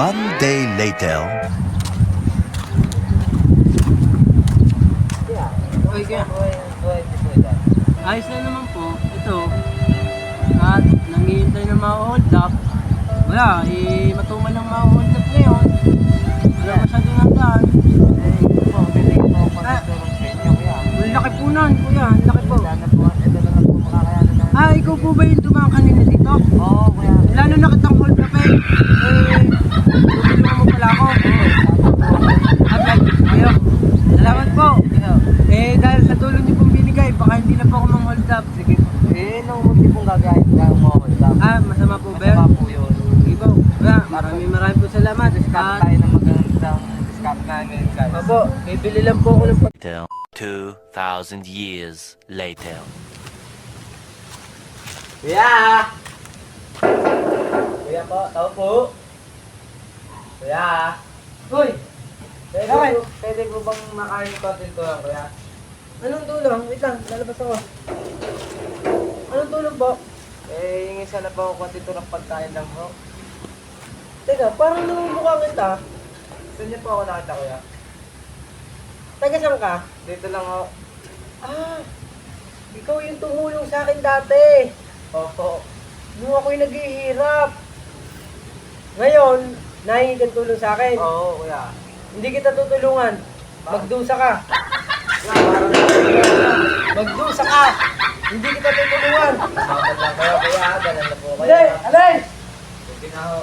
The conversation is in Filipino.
One day later. Okay, kaya. Ayos na naman po. Ito. At nanghihintay na ma-hold up. Wala, matumal ang ma-hold up ngayon. Wala masyadong nandaan. Ang laki po nun, kuya. Ang laki po. Ikaw po ba yung dumaan kanina dito? Oo, kuya. Lalo na kitang hold up eh. Tutulungan mo pala ako. Ayaw. Salamat po. Dahil sa tulong niyo pong binigay, baka hindi na po ako mang-hold up. Sige po. Nung hindi pong gagawin lang mo, Masama po ba? masama po yun. Sige po. Maraming po salamat. Discount tayo ng magandang discount namin, guys. Opo, bibili lang po ako ng 2,000 years later. Kuya! Kuya po, tao po. Kuya! Hoy! Pwede po bang makain ko dito lang, kuya? Anong tulong? Wait lang, lalabas ako. Anong tulong po? Hingin sana po ako dito ng pagkain lang po. Teka, parang namumukha kita. Saan niyo po ako nakita, kuya? Taga saan ka? Dito lang ako. Ikaw yung tumulong sa akin dati. Opo. Nung ako'y naghihirap. Ngayon, nahingi kang tulong sa akin. Oo, kuya. Hindi kita tutulungan. Magdusa ka. Magdusa ka. Hindi kita tutulungan. Bakit lang kayo, kuya? Ganun na po kayo. Hindi, alay! Sige na ho.